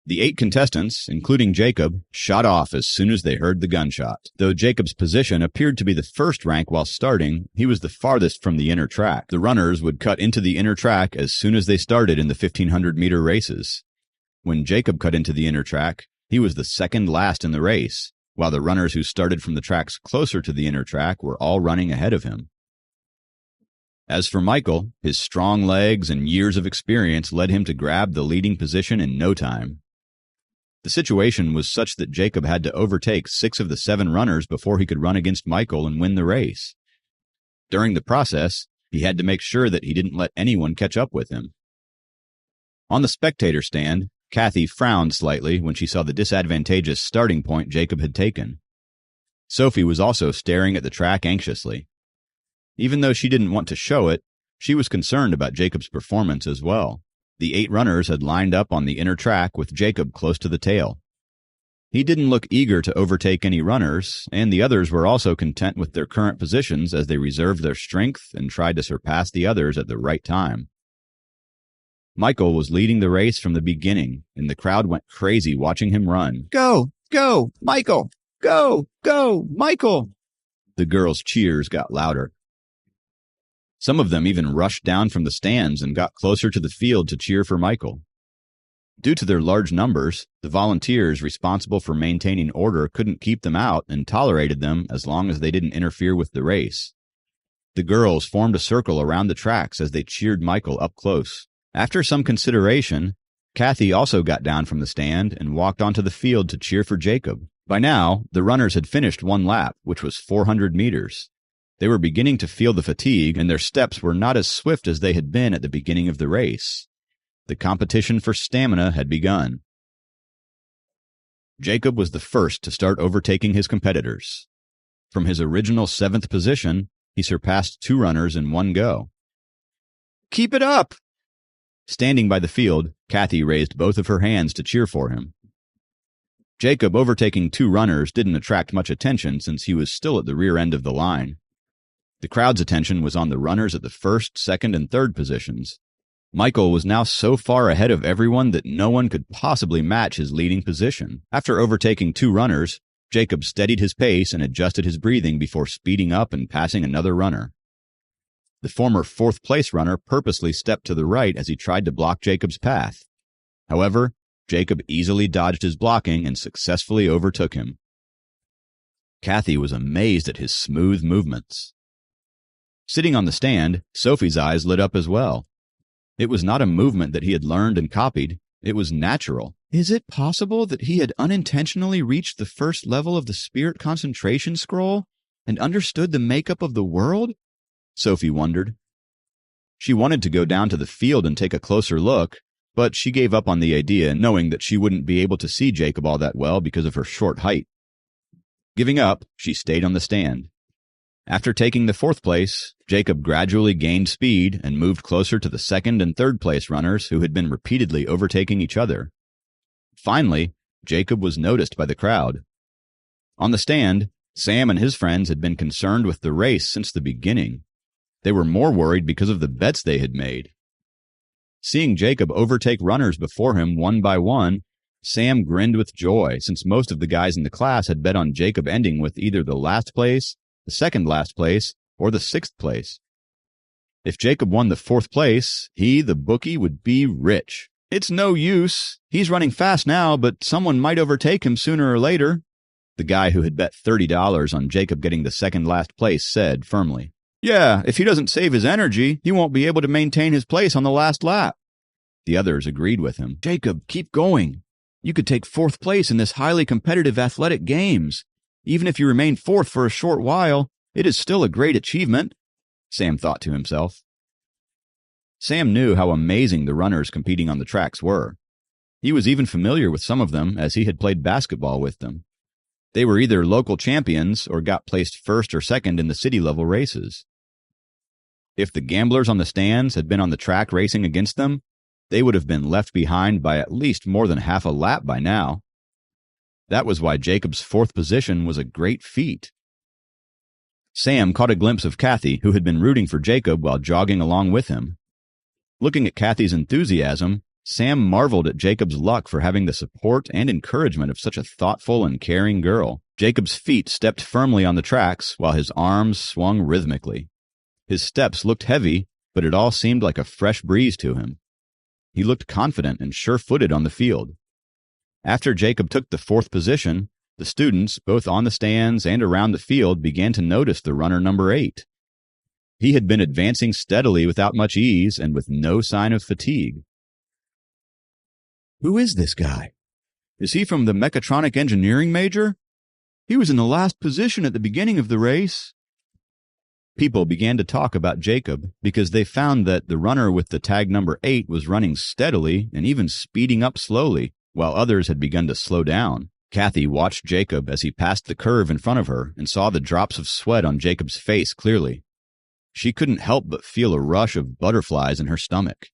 The 8 contestants, including Jacob, shot off as soon as they heard the gunshot. Though Jacob's position appeared to be the first rank while starting, he was the farthest from the inner track. The runners would cut into the inner track as soon as they started in the 1,500-meter races. When Jacob cut into the inner track, he was the second last in the race, while the runners who started from the tracks closer to the inner track were all running ahead of him. As for Michael, his strong legs and years of experience led him to grab the leading position in no time. The situation was such that Jacob had to overtake 6 of the 7 runners before he could run against Michael and win the race. During the process, he had to make sure that he didn't let anyone catch up with him. On the spectator stand, Kathy frowned slightly when she saw the disadvantageous starting point Jacob had taken. Sophie was also staring at the track anxiously. Even though she didn't want to show it, she was concerned about Jacob's performance as well. The 8 runners had lined up on the inner track with Jacob close to the tail. He didn't look eager to overtake any runners, and the others were also content with their current positions as they reserved their strength and tried to surpass the others at the right time. Michael was leading the race from the beginning, and the crowd went crazy watching him run. "Go! Go! Michael! Go! Go! Michael!" The girls' cheers got louder. Some of them even rushed down from the stands and got closer to the field to cheer for Michael. Due to their large numbers, the volunteers responsible for maintaining order couldn't keep them out and tolerated them as long as they didn't interfere with the race. The girls formed a circle around the tracks as they cheered Michael up close. After some consideration, Kathy also got down from the stand and walked onto the field to cheer for Jacob. By now, the runners had finished 1 lap, which was 400 meters. They were beginning to feel the fatigue, and their steps were not as swift as they had been at the beginning of the race. The competition for stamina had begun. Jacob was the first to start overtaking his competitors. From his original 7th position, he surpassed 2 runners in one go. "Keep it up!" Standing by the field, Kathy raised both of her hands to cheer for him. Jacob overtaking 2 runners didn't attract much attention since he was still at the rear end of the line. The crowd's attention was on the runners at the 1st, 2nd, and 3rd positions. Michael was now so far ahead of everyone that no one could possibly match his leading position. After overtaking 2 runners, Jacob steadied his pace and adjusted his breathing before speeding up and passing another runner. The former 4th-place runner purposely stepped to the right as he tried to block Jacob's path. However, Jacob easily dodged his blocking and successfully overtook him. Kathy was amazed at his smooth movements. Sitting on the stand, Sophie's eyes lit up as well. It was not a movement that he had learned and copied. It was natural. Is it possible that he had unintentionally reached the first level of the spirit concentration scroll and understood the makeup of the world? Sophie wondered. She wanted to go down to the field and take a closer look, but she gave up on the idea, knowing that she wouldn't be able to see Jacob all that well because of her short height. Giving up, she stayed on the stand. After taking the 4th place, Jacob gradually gained speed and moved closer to the 2nd and 3rd place runners who had been repeatedly overtaking each other. Finally, Jacob was noticed by the crowd. On the stand, Sam and his friends had been concerned with the race since the beginning. They were more worried because of the bets they had made. Seeing Jacob overtake runners before him one by one, Sam grinned with joy since most of the guys in the class had bet on Jacob ending with either the last place, the 2nd last place, or the 6th place. If Jacob won the 4th place, he, the bookie, would be rich. "It's no use. He's running fast now, but someone might overtake him sooner or later," the guy who had bet $30 on Jacob getting the 2nd last place said firmly. "Yeah, if he doesn't save his energy, he won't be able to maintain his place on the last lap." The others agreed with him. "Jacob, keep going. You could take 4th place in this highly competitive athletic games. Even if you remain 4th for a short while, it is still a great achievement," Sam thought to himself. Sam knew how amazing the runners competing on the tracks were. He was even familiar with some of them as he had played basketball with them. They were either local champions or got placed 1st or 2nd in the city-level races. If the gamblers on the stands had been on the track racing against them, they would have been left behind by at least more than half a lap by now. That was why Jacob's 4th position was a great feat. Sam caught a glimpse of Kathy, who had been rooting for Jacob while jogging along with him. Looking at Kathy's enthusiasm, Sam marveled at Jacob's luck for having the support and encouragement of such a thoughtful and caring girl. Jacob's feet stepped firmly on the tracks while his arms swung rhythmically. His steps looked heavy, but it all seemed like a fresh breeze to him. He looked confident and sure-footed on the field. After Jacob took the 4th position, the students, both on the stands and around the field, began to notice the runner number 8. He had been advancing steadily without much ease and with no sign of fatigue. "Who is this guy? Is he from the mechatronic engineering major? He was in the last position at the beginning of the race." People began to talk about Jacob because they found that the runner with the tag number 8 was running steadily and even speeding up slowly, while others had begun to slow down. Kathy watched Jacob as he passed the curve in front of her and saw the drops of sweat on Jacob's face clearly. She couldn't help but feel a rush of butterflies in her stomach.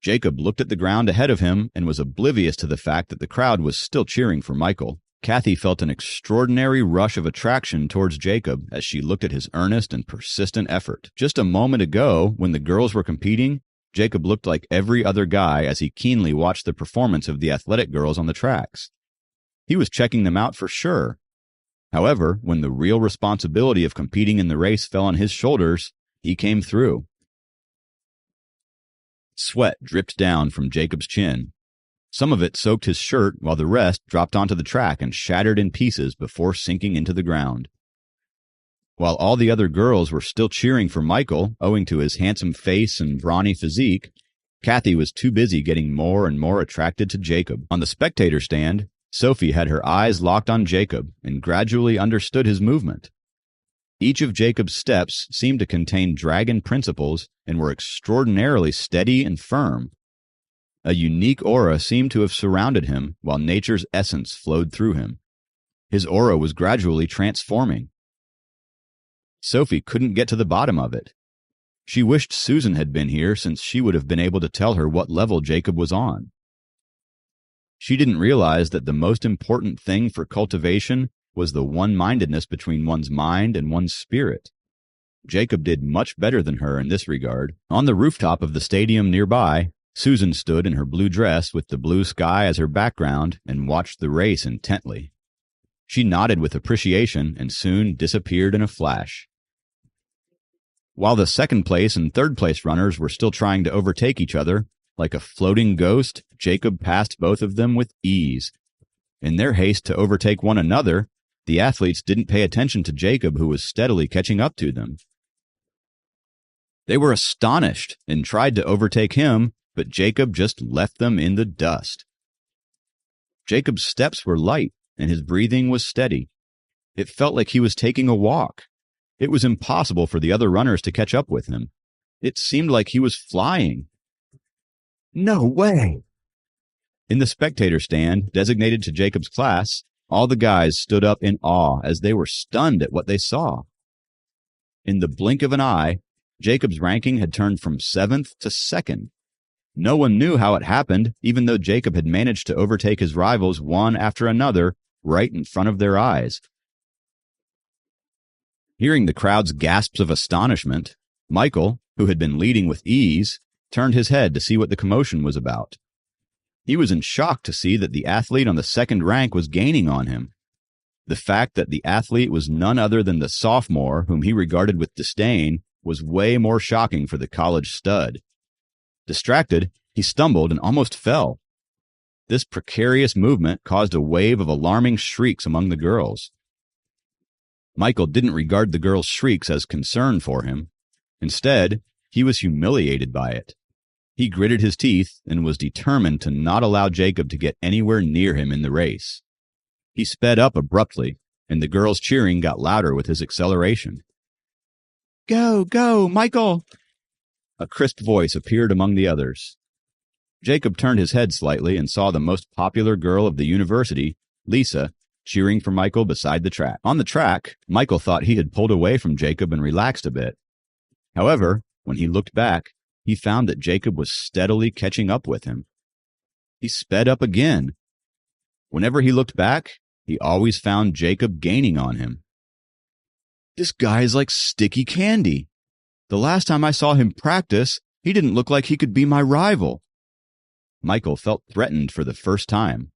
Jacob looked at the ground ahead of him and was oblivious to the fact that the crowd was still cheering for Michael. Kathy felt an extraordinary rush of attraction towards Jacob as she looked at his earnest and persistent effort. Just a moment ago, when the girls were competing, Jacob looked like every other guy as he keenly watched the performance of the athletic girls on the tracks. He was checking them out for sure. However, when the real responsibility of competing in the race fell on his shoulders, he came through. Sweat dripped down from Jacob's chin. Some of it soaked his shirt, while the rest dropped onto the track and shattered in pieces before sinking into the ground. While all the other girls were still cheering for Michael, owing to his handsome face and brawny physique, Kathy was too busy getting more and more attracted to Jacob. On the spectator stand, Sophie had her eyes locked on Jacob and gradually understood his movement. Each of Jacob's steps seemed to contain dragon principles and were extraordinarily steady and firm. A unique aura seemed to have surrounded him, while nature's essence flowed through him. His aura was gradually transforming. Sophie couldn't get to the bottom of it. She wished Susan had been here, since she would have been able to tell her what level Jacob was on. She didn't realize that the most important thing for cultivation was the one-mindedness between one's mind and one's spirit. Jacob did much better than her in this regard. On the rooftop of the stadium nearby, Susan stood in her blue dress with the blue sky as her background and watched the race intently. She nodded with appreciation and soon disappeared in a flash. While the 2nd place and 3rd place runners were still trying to overtake each other, like a floating ghost, Jacob passed both of them with ease. In their haste to overtake one another, the athletes didn't pay attention to Jacob, who was steadily catching up to them. They were astonished and tried to overtake him, but Jacob just left them in the dust. Jacob's steps were light, and his breathing was steady. It felt like he was taking a walk. It was impossible for the other runners to catch up with him. It seemed like he was flying. No way! In the spectator stand, designated to Jacob's class, all the guys stood up in awe as they were stunned at what they saw. In the blink of an eye, Jacob's ranking had turned from 7th to 2nd. No one knew how it happened, even though Jacob had managed to overtake his rivals one after another right in front of their eyes. Hearing the crowd's gasps of astonishment, Michael, who had been leading with ease, turned his head to see what the commotion was about. He was in shock to see that the athlete on the 2nd rank was gaining on him. The fact that the athlete was none other than the sophomore whom he regarded with disdain was way more shocking for the college stud. Distracted, he stumbled and almost fell. This precarious movement caused a wave of alarming shrieks among the girls. Michael didn't regard the girls' shrieks as concern for him. Instead, he was humiliated by it. He gritted his teeth and was determined to not allow Jacob to get anywhere near him in the race. He sped up abruptly, and the girls' cheering got louder with his acceleration. "Go, go, Michael!" A crisp voice appeared among the others. Jacob turned his head slightly and saw the most popular girl of the university, Lisa, cheering for Michael beside the track. On the track, Michael thought he had pulled away from Jacob and relaxed a bit. However, when he looked back, he found that Jacob was steadily catching up with him. He sped up again. Whenever he looked back, he always found Jacob gaining on him. This guy is like sticky candy. The last time I saw him practice, he didn't look like he could be my rival. Michael felt threatened for the first time.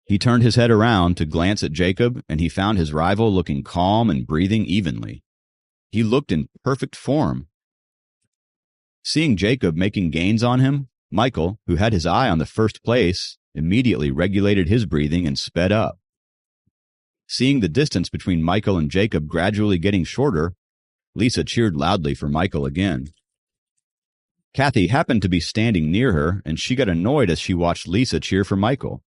He turned his head around to glance at Jacob, and he found his rival looking calm and breathing evenly. He looked in perfect form. Seeing Jacob making gains on him, Michael, who had his eye on the first place, immediately regulated his breathing and sped up. Seeing the distance between Michael and Jacob gradually getting shorter, Lisa cheered loudly for Michael again. Kathy happened to be standing near her, and she got annoyed as she watched Lisa cheer for Michael.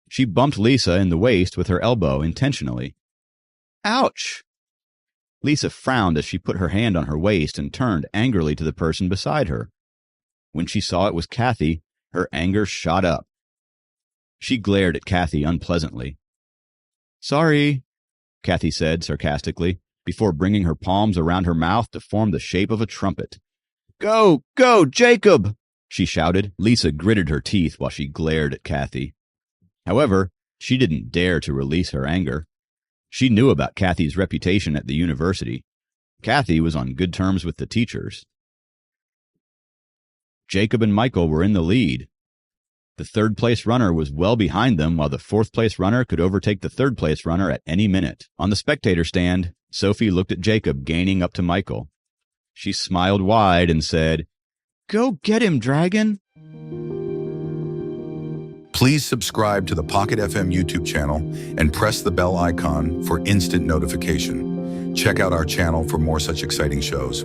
She bumped Lisa in the waist with her elbow intentionally. Ouch! Lisa frowned as she put her hand on her waist and turned angrily to the person beside her. When she saw it was Kathy, her anger shot up. She glared at Kathy unpleasantly. Sorry, Kathy said sarcastically, before bringing her palms around her mouth to form the shape of a trumpet. Go, go, Jacob! She shouted. Lisa gritted her teeth while she glared at Kathy. However, she didn't dare to release her anger. She knew about Kathy's reputation at the university. Kathy was on good terms with the teachers. Jacob and Michael were in the lead. The third-place runner was well behind them, while the fourth-place runner could overtake the third-place runner at any minute. On the spectator stand, Sophie looked at Jacob gaining up to Michael. She smiled wide and said, Go get him, Dragon! Please subscribe to the Pocket FM YouTube channel and press the bell icon for instant notification. Check out our channel for more such exciting shows.